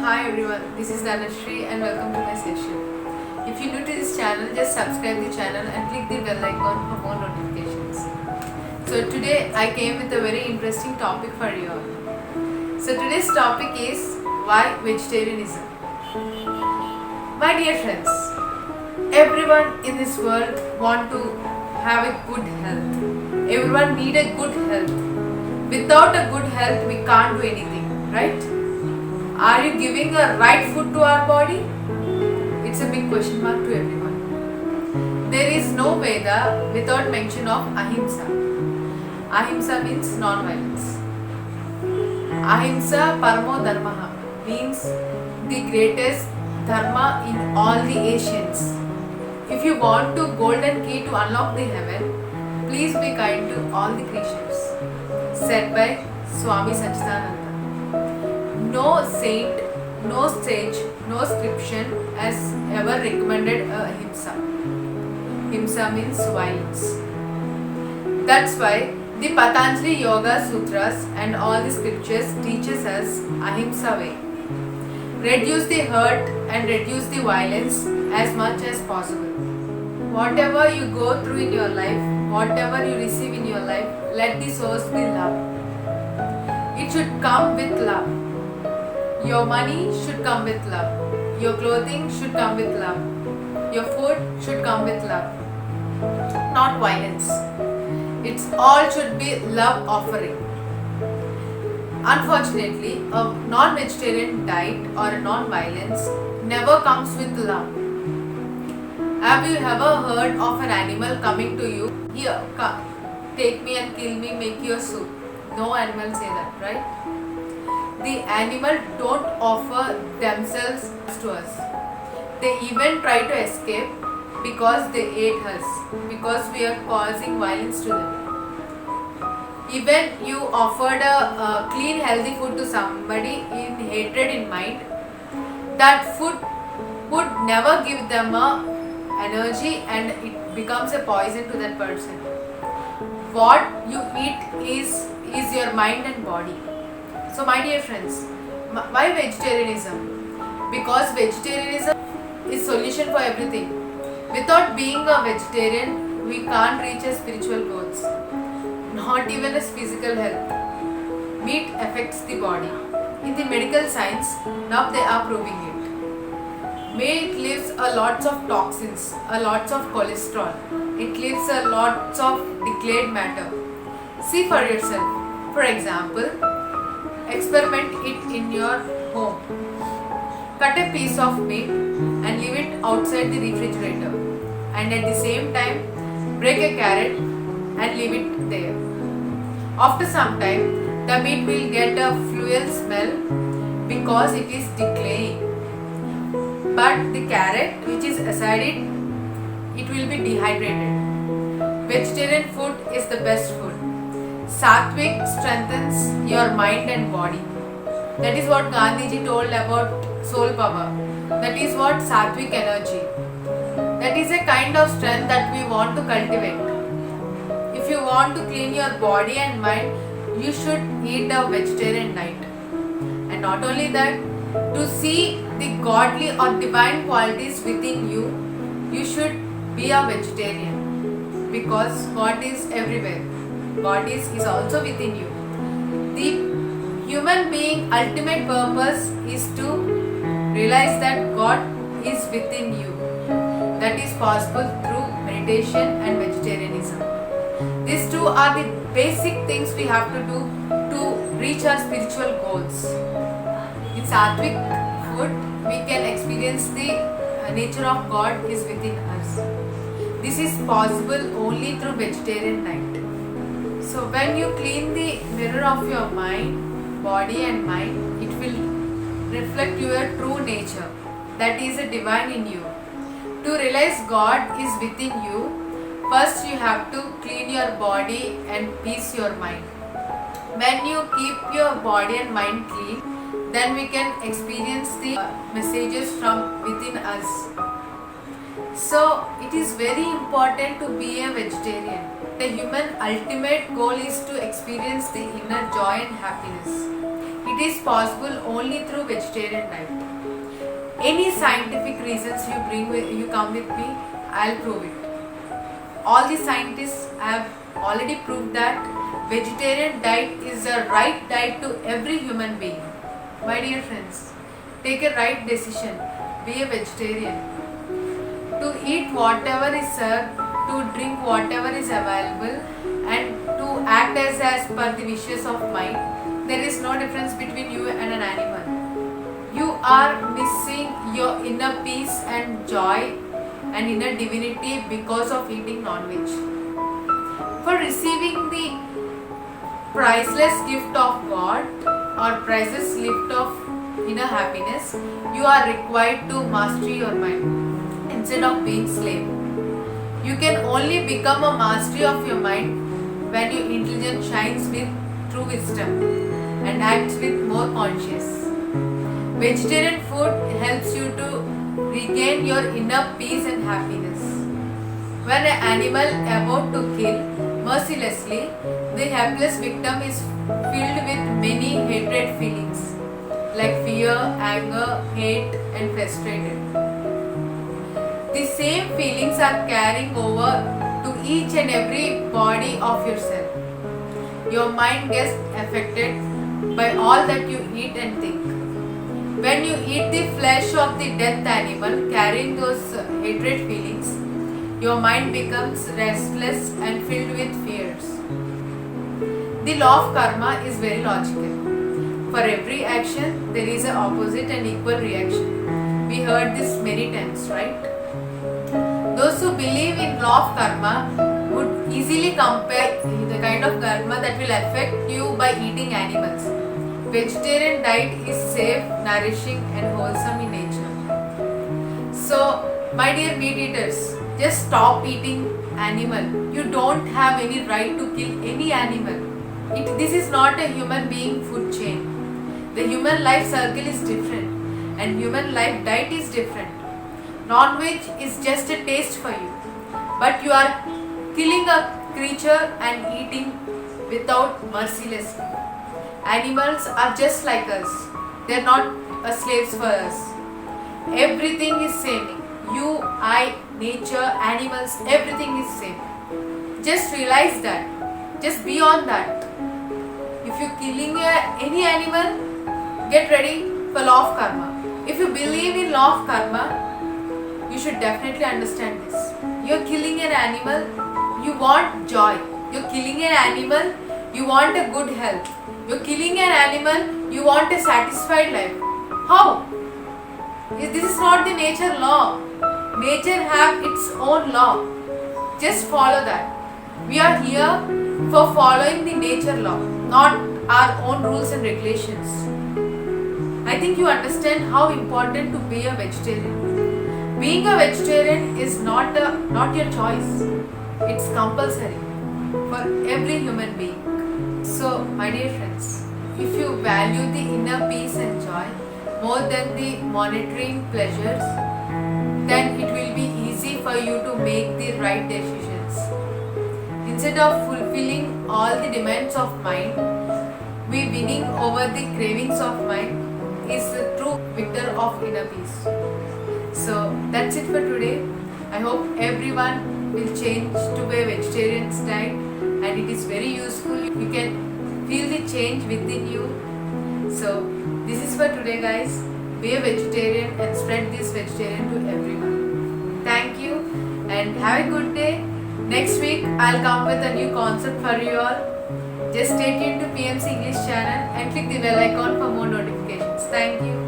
Hi everyone, this is Dhanashree and welcome to my session. If you're new to this channel, just subscribe the channel and click the bell icon for more notifications. So today I came with a very interesting topic for you all. So today's topic is why vegetarianism. My dear friends, everyone in this world want to have a good health. Everyone need a good health. Without a good health, we can't do anything, right? Are you giving a right food to our body? It's a big question mark to everyone. There is no Veda without mention of Ahimsa. Ahimsa means non-violence. Ahimsa Paramo Dharma means the greatest dharma in all the Asians. If you want to golden key to unlock the heaven, please be kind to all the creatures. Said by Swami Satchidananda. No saint, no sage, no scripture has ever recommended a Ahimsa. Himsa means violence. That's why the Patanjali Yoga Sutras and all the scriptures teaches us Ahimsa way. Reduce the hurt and reduce the violence as much as possible. Whatever you go through in your life, whatever you receive in your life, let the source be love. It should come with love. Your money should come with love. Your clothing should come with love. Your food should come with love. Not violence. It's all should be love offering. Unfortunately, a non-vegetarian diet or a non-violence never comes with love. Have you ever heard of an animal coming to you? Here, come, take me and kill me, make you a soup. No animal say that, right? The animal don't offer themselves to us. They even try to escape because they ate us, because we are causing violence to them. Even you offered a clean healthy food to somebody in hatred in mind, that food would never give them a energy and it becomes a poison to that person. What you eat is your mind and body. So my dear friends, why vegetarianism? Because vegetarianism is solution for everything. Without being a vegetarian, we can't reach our spiritual goals. Not even as physical health. Meat affects the body. In the medical science, now they are proving it. Meat leaves a lots of toxins, a lots of cholesterol. It leaves a lots of decayed matter. See for yourself. For example, experiment it in your home. Cut a piece of meat and leave it outside the refrigerator. And at the same time, break a carrot and leave it there. After some time, the meat will get a fluid smell because it is decaying. But the carrot which is aside it will be dehydrated. Vegetarian food is the best food. Sattvic strengthens your mind and body. That is what Gandhiji told about soul power. That is what Sattvic energy. That is a kind of strength that we want to cultivate. If you want to clean your body and mind, you should eat a vegetarian diet. And not only that, to see the godly or divine qualities within you, you should be a vegetarian. Because God is everywhere. God is also within you. The human being ultimate purpose is to realize that God is within you. That is possible through meditation and vegetarianism. These two are the basic things we have to do to reach our spiritual goals. In Sattvic food, we can experience the nature of God is within us. This is possible only through vegetarian diet. So when you clean the mirror of your mind, body and mind, it will reflect your true nature, that is a divine in you. To realize God is within you, first you have to clean your body and peace your mind. When you keep your body and mind clean, then we can experience the messages from within us. So it is very important to be a vegetarian. The human ultimate goal is to experience the inner joy and happiness. It It is possible only through vegetarian diet. Any scientific reasons you come with me, I'll prove it. All the scientists have already proved that vegetarian diet is the right diet to every human being. My dear friends, take a right decision. Be a vegetarian. To eat whatever is served, to drink whatever is available, and to act as per the wishes of mind, there is no difference between you and an animal. You are missing your inner peace and joy and inner divinity because of eating non-veg. For receiving the priceless gift of God or priceless gift of inner happiness, you are required to master your mind instead of being slave. You can only become a master of your mind when your intelligence shines with true wisdom and acts with more conscious. Vegetarian food helps you to regain your inner peace and happiness. When an animal about to kill mercilessly, the helpless victim is filled with many hatred feelings like fear, anger, hate, and frustrated. The same feelings are carrying over to each and every body of yourself. Your mind gets affected by all that you eat and think. When you eat the flesh of the dead animal carrying those hatred feelings, your mind becomes restless and filled with fears. The law of karma is very logical. For every action, there is an opposite and equal reaction. We heard this many times, right? Those who believe in law of karma would easily compare the kind of karma that will affect you by eating animals. Vegetarian diet is safe, nourishing and wholesome in nature. So, my dear meat eaters, just stop eating animal. You don't have any right to kill any animal. This is not a human being food chain. The human life circle is different and human life diet is different. Non-veg is just a taste for you, but you are killing a creature and eating without mercilessly. Animals are just like us. They are not slaves for us. Everything is same. You, I, nature, animals, everything is same. Just realize that. Just be on that. If you're killing any animal, get ready for law of karma. If you believe in law of karma, you should definitely understand this. You're killing an animal, you want joy. You're killing an animal, you want a good health. You're killing an animal, you want a satisfied life. How? This is not the nature law. Nature have its own law. Just follow that. We are here for following the nature law, not our own rules and regulations. I think you understand how important to be a vegetarian. Being a vegetarian is not your choice. It's compulsory for every human being. So, my dear friends, if you value the inner peace and joy more than the monetary pleasures, then it will be easy for you to make the right decisions. Instead of fulfilling all the demands of mind, we winning over the cravings of mind is the true victor of inner peace. So that's it for today. I hope everyone will change to a vegetarian diet, and it is very useful. You can feel the change within you. So this is for today, guys. Be a vegetarian and spread this vegetarian to everyone. Thank you and have a good day. Next week I'll come with a new concept for you all. Just stay tuned to PMC English channel and click the bell icon for more notifications. Thank you.